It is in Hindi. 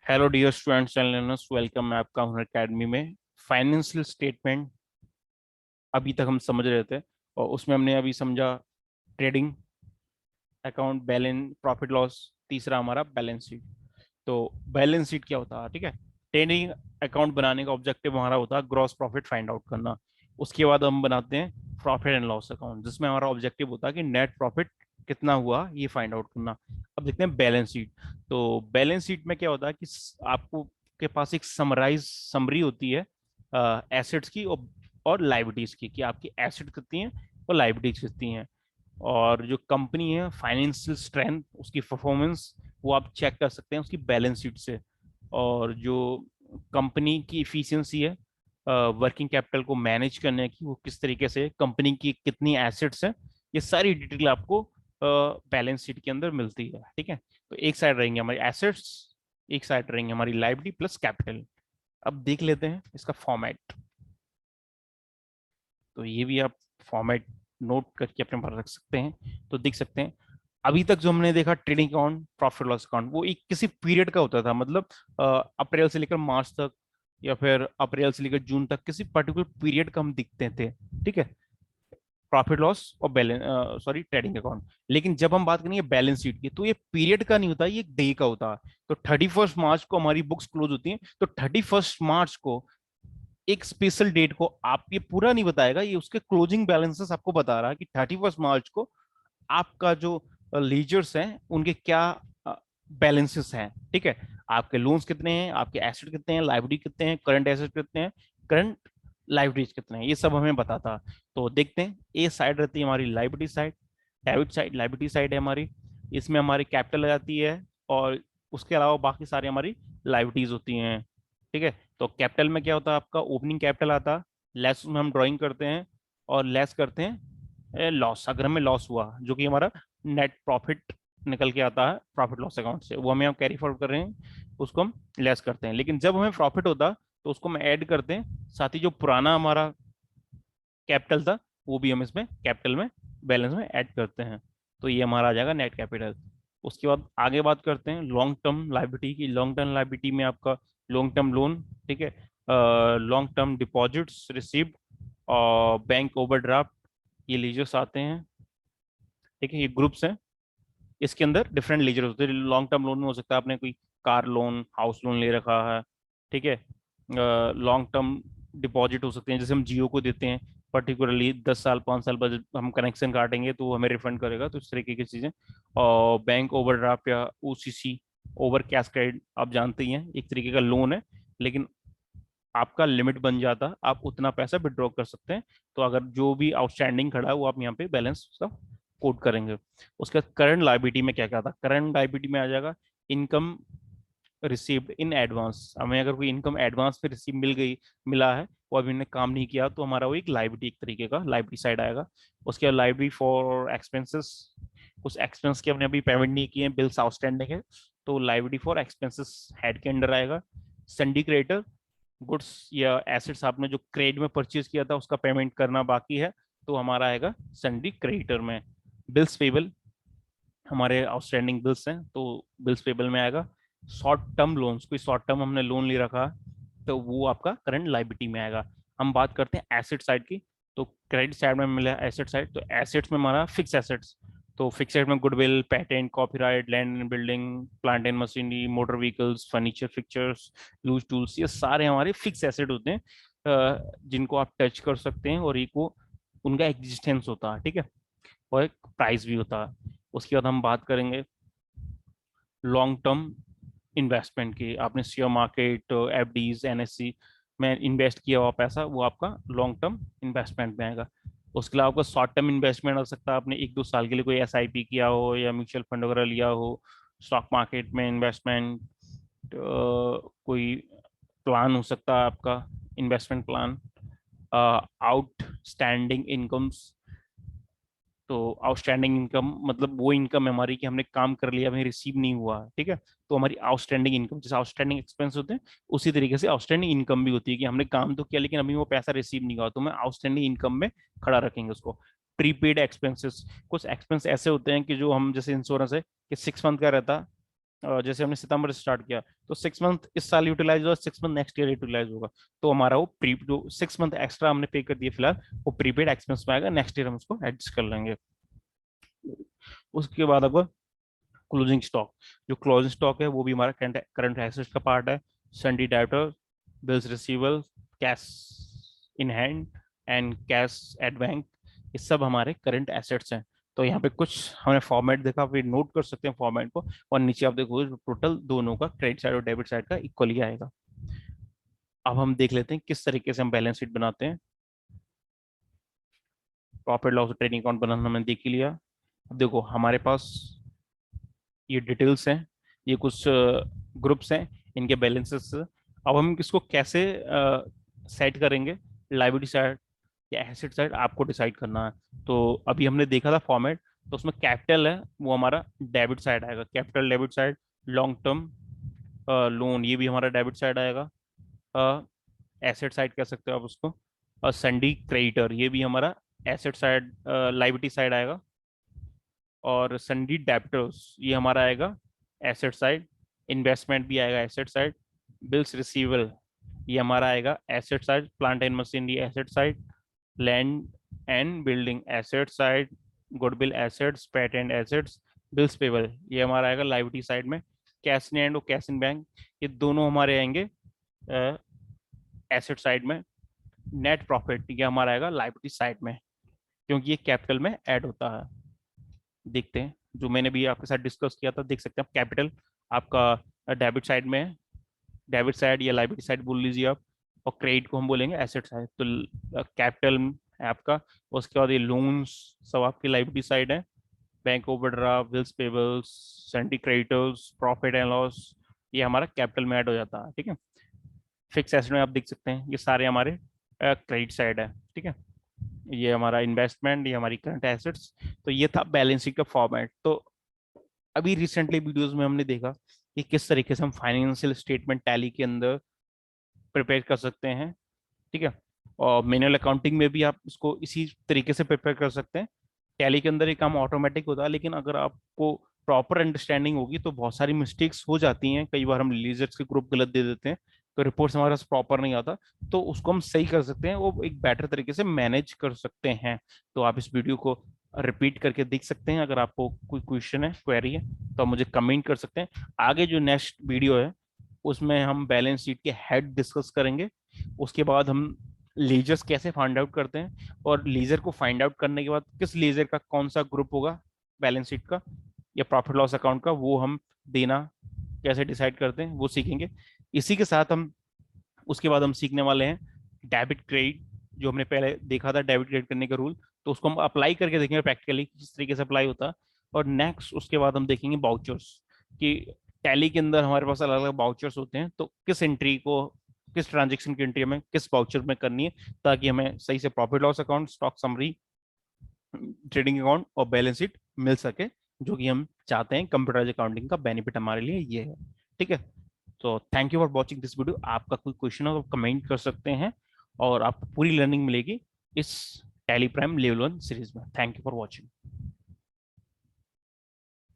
Hello dear students and learners, welcome है आपका हुनर एकेडमी में। फाइनेंशियल स्टेटमेंट अभी तक हम समझ रहे थे और उसमें हमने अभी समझा trading account, balance, profit loss, तीसरा हमारा बैलेंस शीट। तो बैलेंस शीट क्या होता है? ठीक है, ट्रेडिंग अकाउंट बनाने का ऑब्जेक्टिव हमारा होता है ग्रॉस प्रॉफिट फाइंड आउट करना। उसके बाद हम बनाते हैं प्रॉफिट एंड लॉस अकाउंट, जिसमें हमारा ऑब्जेक्टिव होता है कि नेट प्रॉफिट कितना हुआ ये फाइंड आउट करना। अब देखते हैं बैलेंस शीट। तो बैलेंस शीट में क्या होता है कि आपको के पास एक समरी होती है एसेट्स की और लाइबिलिटीज की, कि आपकी एसेट कितनी है और लाइबिलिटीज कितनी है। और जो कंपनी है फाइनेंशियल स्ट्रेंथ, उसकी परफॉर्मेंस वो आप चेक कर सकते हैं उसकी बैलेंस शीट से। और जो कंपनी की इफिशियंसी है वर्किंग कैपिटल को मैनेज करने की, वो किस तरीके से, कंपनी की कितनी एसेट्स हैं, ये सारी डिटेल आपको बैलेंस शीट के अंदर मिलती है। ठीक है, तो एक साइड रहेंगे हमारी एसेट्स, एक साइड रहेंगे हमारी लाइबिलिटी प्लस कैपिटल। अब देख लेते हैं इसका फॉर्मेट। तो ये भी आप फॉर्मेट नोट करके अपने पास रख सकते हैं। तो देख सकते हैं अभी तक जो हमने देखा trading account, profit loss account, वो एक किसी पीरियड का होता था, मतलब अप्रैल से लेकर मार्च तक या फिर अप्रैल से लेकर जून तक किसी पर्टिकुलर पीरियड का हम दिखते थे। ठीक है, प्रॉफिट लॉस और बैलेंस, सॉरी, ट्रेडिंग अकाउंट। लेकिन जब हम बात करेंगे बैलेंस शीट की, तो ये पीरियड का नहीं होता, ये डे का होता है। तो 31 मार्च को हमारी बुक्स क्लोज होती हैं, तो 31 मार्च को एक स्पेशल डेट को, आप ये पूरा नहीं बताएगा, ये उसके क्लोजिंग बैलेंसेस आपको बता रहा है कि 31 मार्च को आपका जो लीजर्स हैं उनके क्या बैलेंसेस हैं। ठीक है, आपके लोन्स कितने हैं, आपके एसेट कितने हैं, लाइबिलिटी कितने हैं, करंट एसेट कितने हैं, करंट लाइबिलिटीज कितने हैं, ये सब हमें बताता। तो देखते हैं, ए साइड रहती है हमारी liability side, debit side liability side है हमारी। इसमें हमारी कैपिटल आ जाती है और उसके अलावा बाकी सारी हमारी लाइबिलिटीज होती हैं। ठीक है, तो कैपिटल में क्या होता है, आपका ओपनिंग कैपिटल आता है, लेस में हम ड्राइंग करते हैं और लेस करते हैं लॉस, अगर हमें लॉस हुआ, जो कि हमारा नेट प्रॉफिट निकल के आता है प्रॉफिट लॉस अकाउंट से, वो हमें हम कैरी फॉरवर्ड कर रहे हैं, उसको हम लेस करते हैं। लेकिन जब हमें प्रॉफिट होता तो उसको हम ऐड करते हैं, साथ ही जो पुराना हमारा कैपिटल था वो भी हम इसमें कैपिटल में बैलेंस में ऐड करते हैं। तो ये हमारा आ जाएगा नेट कैपिटल। उसके बाद आगे बात करते हैं लॉन्ग टर्म लाइबिलिटी की। लॉन्ग टर्म लाइबिलिटी में आपका लॉन्ग टर्म लोन, ठीक है, लॉन्ग टर्म डिपॉजिट्स रिसीव्ड और बैंक ओवरड्राफ्ट, ये लीजर्स आते हैं। ठीक है, ये ग्रुप्स हैं, इसके अंदर डिफरेंट लीजर होते हैं। लॉन्ग टर्म लोन में हो सकता है आपने कोई कार लोन, हाउस लोन ले रखा है। ठीक है, लॉन्ग टर्म डिपॉजिट हो सकते हैं, जैसे हम जियो को देते हैं पर्टिकुलरली 10 साल 5 साल बाद हम कनेक्शन काटेंगे तो वो हमें रिफंड करेगा, तो इस तरीके की चीज़ें। और बैंक ओवरड्राफ्ट या ओसीसी, ओवर कैश क्रेडिट, आप जानते ही हैं, एक तरीके का लोन है, लेकिन आपका लिमिट बन जाता है, आप उतना पैसा विड्रॉ कर सकते हैं। तो अगर जो भी आउटस्टैंडिंग खड़ा है वो आप यहाँ पे बैलेंस उसका कोड करेंगे। उसके बाद करंट लाइबिलिटी में क्या क्या था, करंट लाइबिलिटी में आ जाएगा इनकम रिसीव्ड इन एडवांस। हमें अगर कोई इनकम एडवांस में रिसीव मिला है, वो अभी हमने काम नहीं किया, तो हमारा वो एक लाइबिलिटी, एक तरीके का लाइबिलिटी साइड आएगा। उसके बाद लाइबिलिटी फॉर एक्सपेंसेस, कुछ एक्सपेंस के हमने अभी पेमेंट नहीं किए हैं, बिल्स आउटस्टैंडिंग है, तो लाइबिलिटी फॉर एक्सपेंसेस हेड के अंडर आएगा। संडी क्रेडिटर, गुड्स या एसेट्स आपने जो क्रेडिट में परचेज किया था उसका पेमेंट करना बाकी है, तो हमारा आएगा संडी क्रेडिटर में। बिल्स पेबल, हमारे आउटस्टैंडिंग बिल्स हैं तो बिल्स पेबल में आएगा। शॉर्ट टर्म लोन्स, कोई शॉर्ट टर्म हमने लोन ले रखा तो वो आपका करंट लाइबिलिटी में आएगा। हम बात करते हैं एसेट साइड की। तो क्रेडिट साइड में मिला एसेट साइड, तो एसेट्स में हमारा फिक्स एसेट्स, तो फिक्स एसेट में goodwill, patent, copyright, land and building, plant and machinery, motor vehicles, furniture, fixtures, use tools, ये सारे हमारे फिक्स एसेट होते हैं, जिनको आप टच कर सकते हैं और एक वो उनका एग्जिस्टेंस होता है। ठीक है, और एक प्राइस भी होता है। उसके बाद हम बात करेंगे लॉन्ग टर्म इन्वेस्टमेंट की। आपने शेयर मार्केट, एफडीज, एनएससी में इन्वेस्ट किया हुआ पैसा, वो आपका लॉन्ग टर्म इन्वेस्टमेंट में आएगा। उसके अलावा आपका शॉर्ट टर्म इन्वेस्टमेंट हो सकता है, आपने 1-2 साल के लिए कोई एसआईपी किया हो या म्यूचुअल फंड वगैरह लिया हो, स्टॉक मार्केट में इन्वेस्टमेंट, कोई प्लान हो सकता है आपका, इन्वेस्टमेंट प्लान। आउटस्टैंडिंग इनकम्स, तो आउटस्टैंडिंग इनकम मतलब वो इनकम है हमारी कि हमने काम कर लिया, हमें रिसीव नहीं हुआ। ठीक है, तो हमारी आउटस्टैंडिंग इनकम, जैसे आउटस्टैंडिंग एक्सपेंस होते हैं उसी तरीके से आउटस्टैंडिंग इनकम भी होती है कि हमने काम तो किया लेकिन अभी वो पैसा रिसीव नहीं हुआ, तो मैं आउटस्टैंडिंग इनकम में खड़ा रखेंगे उसको। प्रीपेड एक्सपेंसेस, कुछ एक्सपेंस ऐसे होते हैं कि जो हम, जैसे इंश्योरेंस है कि 6 मंथ का रहता है, जैसे हमने सितंबर से स्टार्ट किया तो 6 मंथ इस साल यूटिलाइज हुआ, 6 मंथ नेक्स्ट ईयर यूटिलाइज होगा, तो हमारा वो प्री जो 6 मंथ एक्स्ट्रा हमने पे कर दिए फिलहाल वो प्रीपेड एक्सपेंस में आएगा, नेक्स्ट ईयर हम उसको एडजस्ट कर लेंगे। उसके बाद अब क्लोजिंग स्टॉक, जो क्लोजिंग स्टॉक है वो भी हमारा करंट एसेट्स का पार्ट है। Sundry debtor, bills receivable, cash in hand and cash at bank, ये सब हमारे करंट एसेट्स हैं। तो यहाँ पे कुछ हमने फॉर्मेट देखा, फिर नोट कर सकते हैं फॉर्मेट को, और नीचे आप देखो टोटल दोनों का क्रेडिट साइड और डेबिट साइड का इक्वली आएगा। अब हम देख लेते हैं किस तरीके से हम बैलेंस शीट बनाते हैं। प्रॉफिट लॉस ट्रेडिंग अकाउंट बनाना हमने देख ही लिया। अब देखो हमारे पास ये डिटेल्स हैं, ये कुछ ग्रुप्स हैं, इनके बैलेंसेस। अब हम इसको कैसे सेट करेंगे, लायबिलिटी साइड या एसेट साइड आपको डिसाइड करना है। तो अभी हमने देखा था फॉर्मेट, तो उसमें कैपिटल है वो हमारा डेबिट साइड आएगा, capital debit side. Long term loan ये भी हमारा डेबिट साइड आएगा, एसेट साइड कह सकते हो आप उसको। और सन्डी क्रेडिटर ये भी हमारा एसेट साइड लायबिलिटी साइड आएगा। और सन्डी डेब्टर्स ये हमारा आएगा एसेट साइड। इन्वेस्टमेंट भी आएगा एसेट साइड। बिल्स रिसीवेबल ये हमारा आएगा asset side. Plant and machinery asset side. Land and building asset side. Goodwill assets, patent assets, bills payable ये हमारा आएगा लायबिलिटी साइड में। कैश इन हैंड और कैश इन बैंक ये दोनों हमारे आएंगे एसेट साइड में। नेट प्रॉफिट ये हमारा आएगा लायबिलिटी साइड में, क्योंकि ये कैपिटल में ऐड होता है। देखते हैं जो मैंने भी आपके साथ डिस्कस किया था, देख सकते हैं आप कैपिटल आपका डेबिट साइड में है, डेबिट साइड या लायबिलिटी साइड बोल लीजिए आप, और क्रेडिट को हम बोलेंगे एसेट साइड। तो कैपिटल है आपका, उसके बाद ये लोन्स सब आपकी लायबिलिटी साइड है। Bank overdraft, bills payables, sundry creditors, profit and loss ये हमारा कैपिटल में ऐड हो जाता है। ठीक है, फिक्स एसेट में आप देख सकते हैं ये सारे हमारे क्रेडिट साइड है। ठीक है, ये हमारा इन्वेस्टमेंट, ये हमारी करंट एसेट्स। तो ये था बैलेंस शीट का फॉर्मेट। तो अभी रिसेंटली वीडियोस में हमने देखा कि किस तरीके से हम फाइनेंशियल स्टेटमेंट टैली के अंदर प्रिपेयर कर सकते हैं। ठीक है, और मैनुअल अकाउंटिंग में भी आप इसको इसी तरीके से प्रिपेयर कर सकते हैं। टैली के अंदर ये काम ऑटोमेटिक होता है, लेकिन अगर आपको प्रॉपर अंडरस्टैंडिंग होगी तो बहुत सारी मिस्टेक्स हो जाती हैं। कई बार हम लीजर्स के ग्रुप गलत दे देते हैं, तो रिपोर्ट्स हमारे पास प्रॉपर नहीं आता, तो उसको हम सही कर सकते हैं, वो एक बेटर तरीके से मैनेज कर सकते हैं। तो आप इस वीडियो को रिपीट करके देख सकते हैं। अगर आपको कोई क्वेश्चन है, क्वेरी है, तो आप मुझे कमेंट कर सकते हैं। आगे जो नेक्स्ट वीडियो है उसमें हम बैलेंस शीट के हेड डिस्कस करेंगे। उसके बाद हम लीजर्स कैसे फाइंड आउट करते हैं, और लीजर को फाइंड आउट करने के बाद किस लीजर का कौन सा ग्रुप होगा बैलेंस शीट का या प्रॉफिट लॉस अकाउंट का, वो हम देना कैसे डिसाइड करते हैं वो सीखेंगे। इसी के साथ हम उसके बाद हम सीखने वाले हैं डेबिट क्रेडिट, जो हमने पहले देखा था डेबिट क्रेडिट करने का रूल, तो उसको हम अप्लाई करके देखेंगे प्रैक्टिकली किस तरीके से अप्लाई होता है। और नेक्स्ट उसके बाद हम देखेंगे बाउचर्स, कि टैली के अंदर हमारे पास अलग अलग बाउचर्स होते हैं, तो किस एंट्री को, किस ट्रांजेक्शन की एंट्री हमें किस बाउचर में करनी है, ताकि हमें सही से profit loss account, stock summary, trading account और बैलेंस शीट मिल सके, जो कि हम चाहते हैं। कंप्यूटराइज अकाउंटिंग का बेनिफिट हमारे लिए ये है। ठीक है, तो thank you for watching this video. आपका कोई क्वेश्चन हो तो कमेंट कर सकते हैं, और आपको पूरी लर्निंग मिलेगी इस टैली प्राइम लेवल 1 सीरीज में। Thank you for watching.